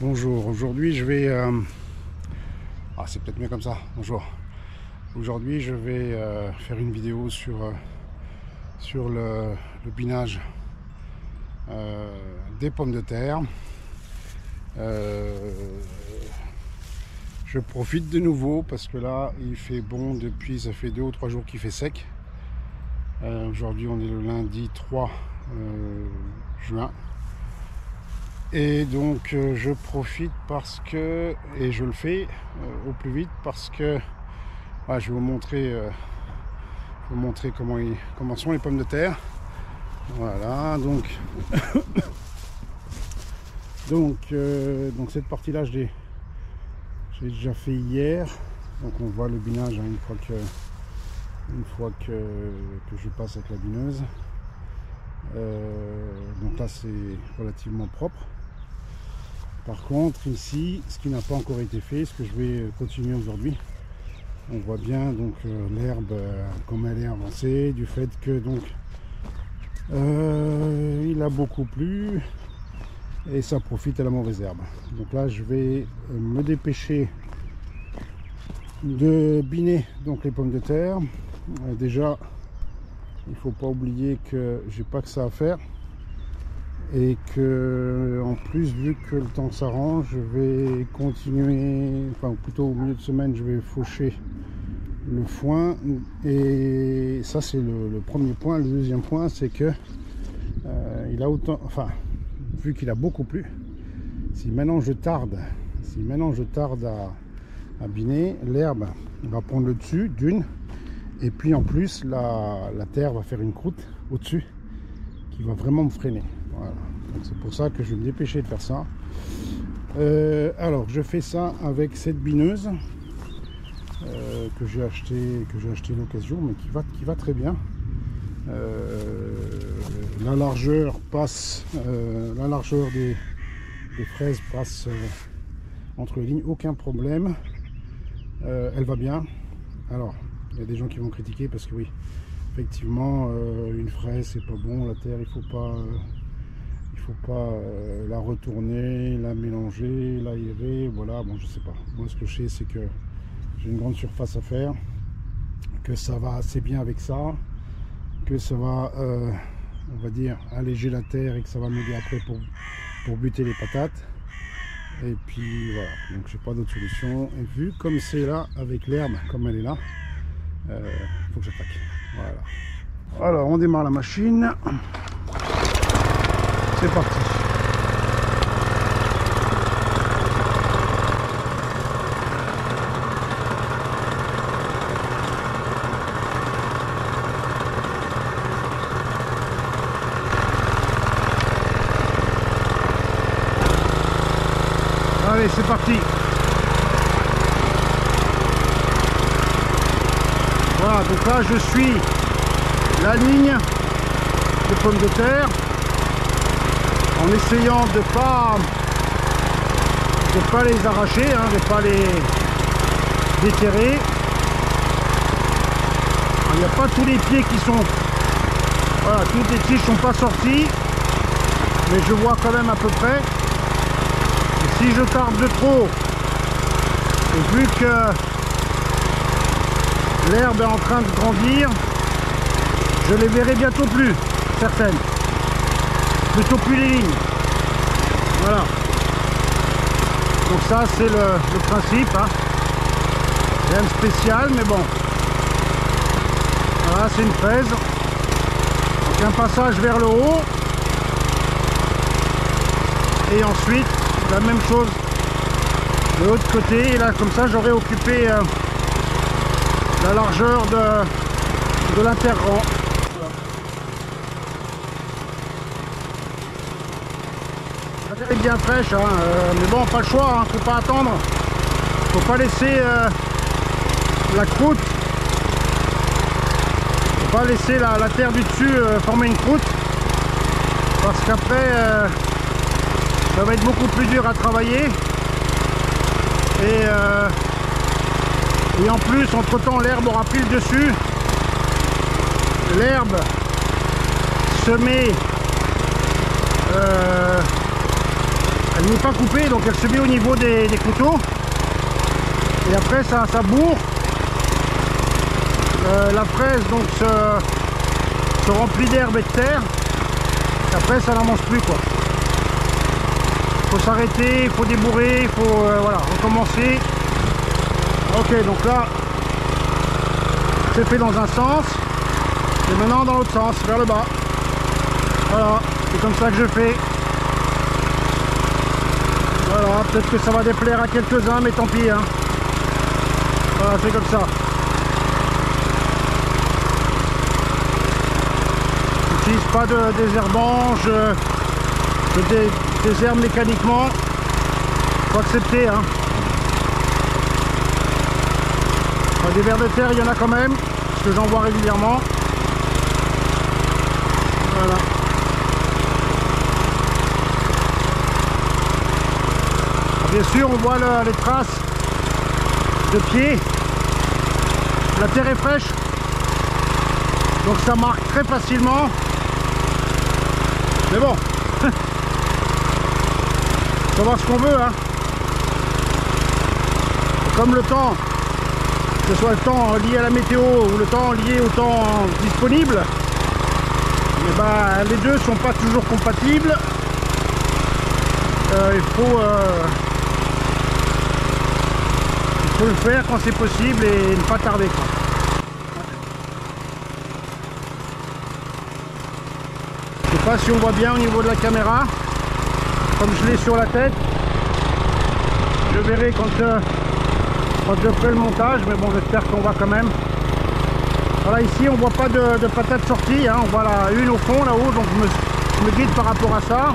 Bonjour, aujourd'hui je vais... c'est peut-être mieux comme ça, bonjour. Aujourd'hui je vais faire une vidéo sur le binage des pommes de terre. Je profite de nouveau parce que là il fait bon depuis, ça fait 2 ou 3 jours qu'il fait sec. Aujourd'hui on est le lundi 3 juin. Et donc je profite parce que, et je le fais au plus vite parce que je vais vous montrer, comment sont les pommes de terre. Voilà, donc donc cette partie là j'ai déjà fait hier. Donc on voit le binage, hein, une fois que je passe avec la bineuse. Donc là c'est relativement propre. Par contre ici, ce qui n'a pas encore été fait, ce que je vais continuer aujourd'hui, on voit bien donc l'herbe comme elle est avancée, du fait que donc il a beaucoup plu et ça profite à la mauvaise herbe. Donc là je vais me dépêcher de biner donc les pommes de terre. Déjà il faut pas oublier que j'ai pas que ça à faire et que en plus, vu que le temps s'arrange, je vais continuer, enfin plutôt au milieu de semaine je vais faucher le foin. Et ça c'est le premier point. Le deuxième point, c'est que il a autant, enfin vu qu'il a beaucoup plu, si maintenant je tarde à biner, l'herbe va prendre le dessus d'une, et puis en plus la terre va faire une croûte au dessus qui va vraiment me freiner. Voilà. Donc c'est pour ça que je vais me dépêcher de faire ça. Alors je fais ça avec cette bineuse que j'ai acheté l'occasion, mais qui va très bien. La largeur passe, la largeur des fraises passe entre les lignes, aucun problème. Elle va bien. Alors il y a des gens qui vont critiquer parce que oui, effectivement, une fraise c'est pas bon, la terre il faut pas la retourner, la mélanger, l'aérer, voilà. Bon, je sais pas, moi ce que je sais c'est que j'ai une grande surface à faire, que ça va assez bien avec ça, que ça va on va dire alléger la terre et que ça va m'aider après pour buter les patates. Et puis voilà, donc j'ai pas d'autre solution, et vu comme c'est là avec l'herbe comme elle est là, faut que j'attaque. Voilà. Alors on démarre la machine. C'est parti. Allez, c'est parti. Voilà, donc là je suis la ligne de pommes de terre en essayant de pas les arracher, hein, de pas les déterrer. Il n'y a pas tous les pieds qui sont, voilà, toutes les tiges sont pas sorties, mais je vois quand même à peu près. Et si je tarde de trop, et vu que l'herbe est en train de grandir, je les verrai bientôt plus, certaines. Plutôt plus les lignes. Voilà. Donc ça c'est le principe, hein. Rien de spécial, mais bon. Voilà, c'est une fraise. Donc un passage vers le haut. Et ensuite la même chose de l'autre côté. Et là comme ça j'aurais occupé la largeur de l'interrang. La terre est bien fraîche, hein, mais bon, pas le choix, hein, faut pas attendre, faut pas laisser la croûte, faut pas laisser la terre du dessus former une croûte, parce qu'après ça va être beaucoup plus dur à travailler. Et en plus, entre temps, l'herbe aura pris le dessus. L'herbe se met elle n'est pas coupée, donc elle se met au niveau des couteaux. Et après ça bourre. La fraise donc se remplit d'herbe et de terre. Et après ça n'en mange plus quoi. Il faut s'arrêter, il faut débourrer, il faut voilà, recommencer. Ok, donc là c'est fait dans un sens. Et maintenant dans l'autre sens, vers le bas. Voilà, c'est comme ça que je fais. Voilà, peut-être que ça va déplaire à quelques-uns, mais tant pis. Hein. Voilà, c'est comme ça. J'utilise pas de désherbant, je désherbe mécaniquement. Faut accepter. Hein. Enfin, des vers de terre, il y en a quand même, parce que j'en vois régulièrement. Voilà. Bien sûr, on voit les traces de pieds. La terre est fraîche, donc ça marque très facilement. Mais bon, faut voir ce qu'on veut. Hein. Comme le temps, que ce soit le temps lié à la météo ou le temps lié au temps disponible, et ben, les deux sont pas toujours compatibles. Il faut le faire quand c'est possible et ne pas tarder quoi. Je sais pas si on voit bien au niveau de la caméra, comme je l'ai sur la tête. Je verrai quand je ferai le montage, mais bon, j'espère qu'on voit quand même. Voilà, ici on voit pas de patates sorties, hein. On voit une au fond là-haut, donc je me guide par rapport à ça.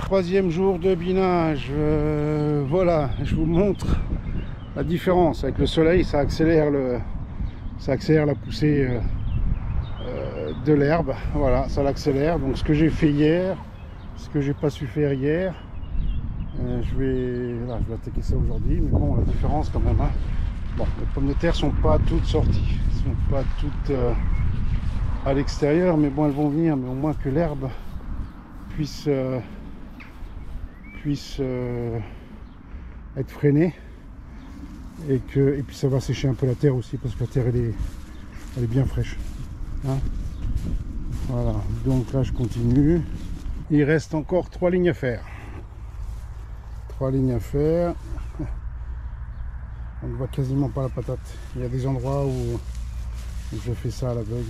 Troisième jour de binage, voilà, je vous montre la différence. Avec le soleil, ça accélère la poussée de l'herbe, voilà, ça l'accélère. Donc ce que j'ai fait hier, ce que j'ai pas su faire hier, je vais attaquer ça aujourd'hui, mais bon, la différence quand même. Hein. Bon, les pommes de terre sont pas toutes sorties, elles sont pas toutes à l'extérieur, mais bon, elles vont venir, mais au moins que l'herbe puisse être freinée et puis ça va sécher un peu la terre aussi parce que la terre elle est bien fraîche. Hein, voilà, donc là je continue. Il reste encore 3 lignes à faire. 3 lignes à faire. On ne voit quasiment pas la patate. Il y a des endroits où je fais ça à l'aveugle.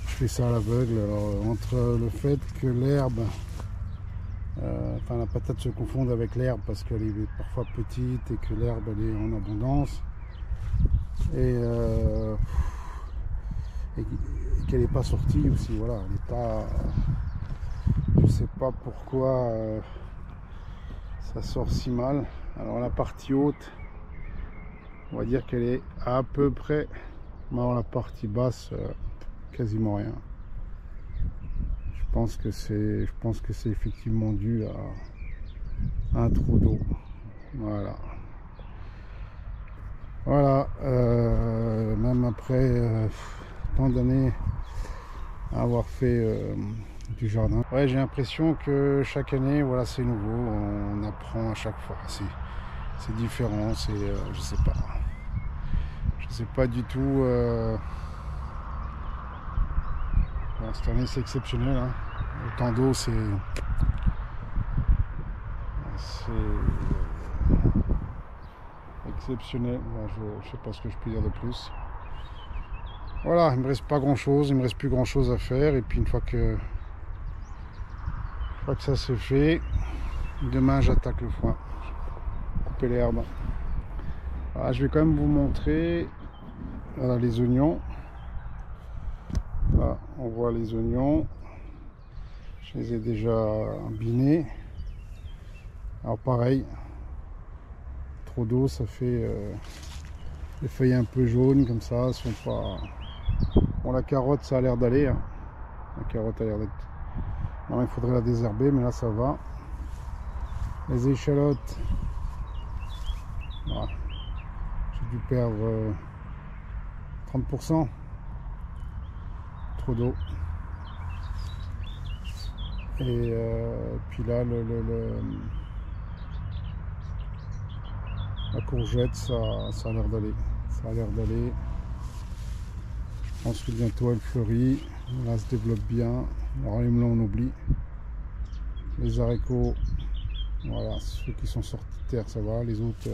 Je fais ça à l'aveugle. Alors entre le fait que l'herbe, la patate se confonde avec l'herbe parce qu'elle est parfois petite et que l'herbe elle est en abondance, et qu'elle n'est pas sortie aussi. Voilà, elle n'est pas. Je sais pas pourquoi ça sort si mal. Alors la partie haute, on va dire qu'elle est à peu près. Mais alors la partie basse, quasiment rien. Je pense que c'est effectivement dû à un trou d'eau. Voilà. Voilà. Même après tant d'années à avoir fait du jardin. Ouais, j'ai l'impression que chaque année, voilà, c'est nouveau. On apprend à chaque fois. C'est différent. C'est, je sais pas. Je sais pas du tout. Bon, cette année, c'est exceptionnel. Hein. Autant d'eau, c'est exceptionnel. Bon, je sais pas ce que je peux dire de plus. Voilà, il me reste pas grand chose, il me reste plus grand chose à faire. Et puis une fois que ça c'est fait, demain j'attaque le foin, couper l'herbe. Voilà, je vais quand même vous montrer, voilà, les oignons. Là, on voit les oignons. Je les ai déjà binés. Alors pareil, trop d'eau, ça fait les feuilles un peu jaunes comme ça, sont pas. Bon, la carotte, ça a l'air d'aller. Hein. La carotte a l'air d'être. Non, il faudrait la désherber, mais là ça va. Les échalotes, voilà. J'ai dû perdre 30%. Trop d'eau. Et puis là, la courgette, ça a l'air d'aller. Ça a l'air d'aller. Je pense que bientôt elle fleurit. Là, elle se développe bien. Alors, les melons, on oublie. Les haricots, voilà, ceux qui sont sortis de terre, ça va. Les autres,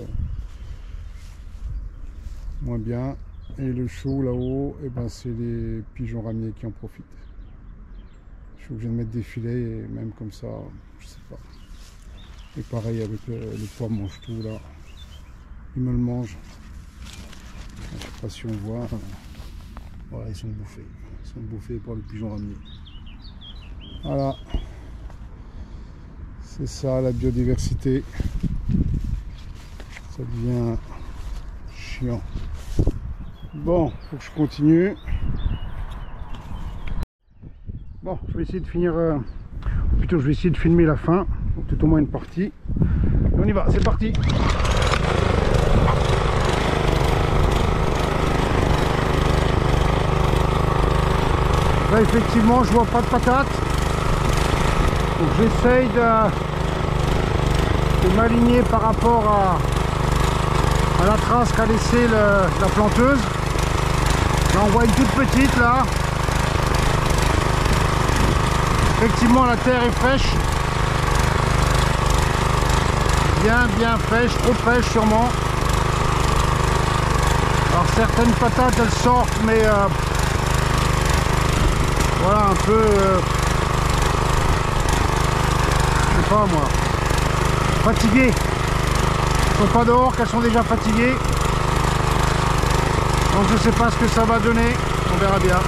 moins bien. Et le chou là-haut, et ben, c'est les pigeons ramiers qui en profitent. Je suis obligé de mettre des filets, et même comme ça, je sais pas. Et pareil avec le pois mange tout là. Il me le mange. Je sais pas si on voit. Voilà, ils sont bouffés. Ils sont bouffés par le pigeon ramier. Voilà. C'est ça la biodiversité. Ça devient chiant. Bon, faut que je continue. Bon, je vais essayer de finir, plutôt je vais essayer de filmer la fin, ou tout au moins une partie. Et on y va, c'est parti. Là effectivement je vois pas de patates. Donc j'essaye de m'aligner par rapport à la trace qu'a laissé la planteuse. Là on voit une toute petite là. Effectivement la terre est fraîche. Bien fraîche, trop fraîche sûrement. Alors certaines patates elles sortent mais voilà un peu je sais pas moi, fatiguées. Elles sont pas dehors qu'elles sont déjà fatiguées. Donc je sais pas ce que ça va donner, on verra bien.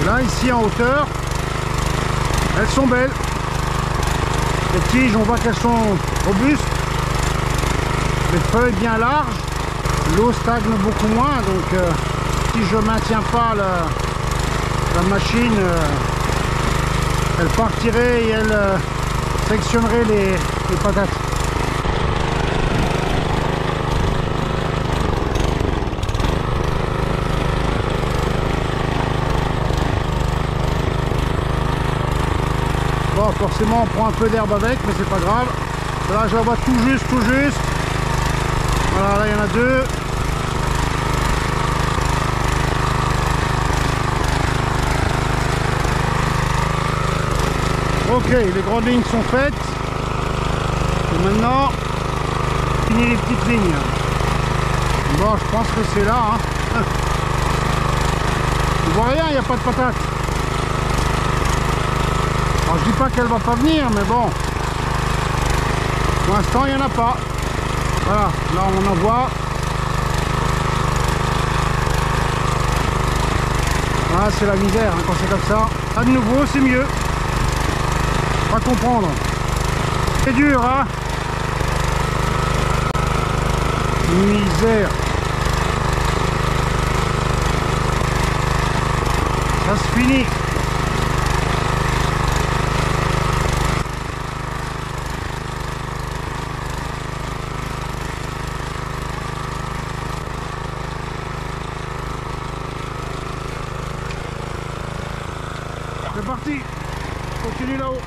Là ici en hauteur, elles sont belles. Les tiges, on voit qu'elles sont robustes. Les feuilles bien larges. L'eau stagne beaucoup moins, donc si je maintiens pas la machine, elle partirait et elle sectionnerait les patates. Bon, forcément on prend un peu d'herbe avec, mais c'est pas grave. Là je la vois tout juste. Voilà, là il y en a deux. Ok, les grandes lignes sont faites. Et maintenant, fini les petites lignes. Bon, je pense que c'est là. Hein. On voit rien, il n'y a pas de patate. Alors, je dis pas qu'elle va pas venir, mais bon. Pour l'instant, il n'y en a pas. Voilà, là on en voit. Ah, c'est la misère hein, quand c'est comme ça. Là de nouveau, c'est mieux. Pas comprendre. C'est dur, hein. Misère. Ça se finit. C'est parti. Continue là-haut.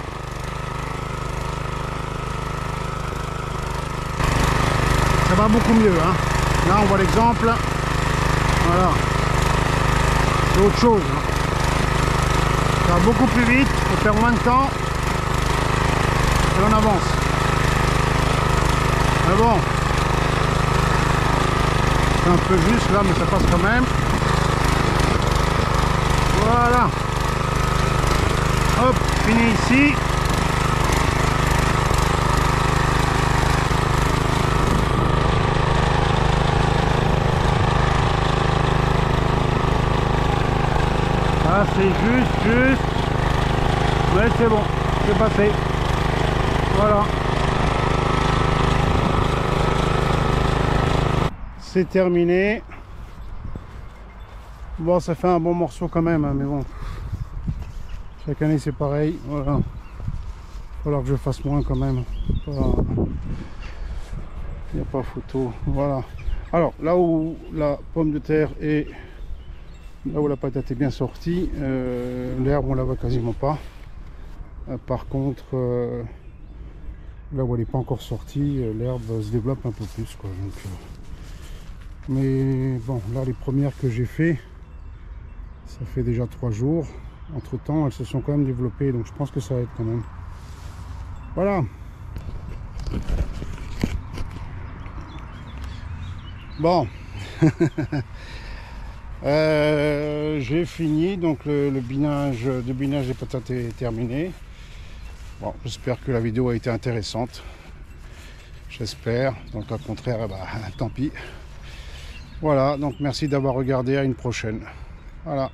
Ça va beaucoup mieux, hein. Là on voit l'exemple. Voilà. C'est autre chose. Hein. Ça va beaucoup plus vite, on perd moins de temps et on avance. Mais bon, c'est un peu juste là, mais ça passe quand même. Voilà. Hop, fini ici. Ah, c'est juste. Mais c'est bon, c'est passé. Voilà. C'est terminé. Bon, ça fait un bon morceau quand même, hein, mais bon. Chaque année c'est pareil. Voilà. Il va falloir que je fasse moins quand même. Voilà. Il n'y a pas photo. Voilà. Alors, là où la pomme de terre est... Là où la patate est bien sortie, l'herbe on la voit quasiment pas. Par contre, là où elle n'est pas encore sortie, l'herbe se développe un peu plus, quoi. Donc, mais bon, là les premières que j'ai fait, ça fait déjà 3 jours. Entre temps, elles se sont quand même développées, donc je pense que ça va être quand même. Voilà. Bon. J'ai fini, donc le binage des patates est terminé. Bon, j'espère que la vidéo a été intéressante. J'espère. Donc au contraire, bah, tant pis. Voilà, donc merci d'avoir regardé, à une prochaine. Voilà.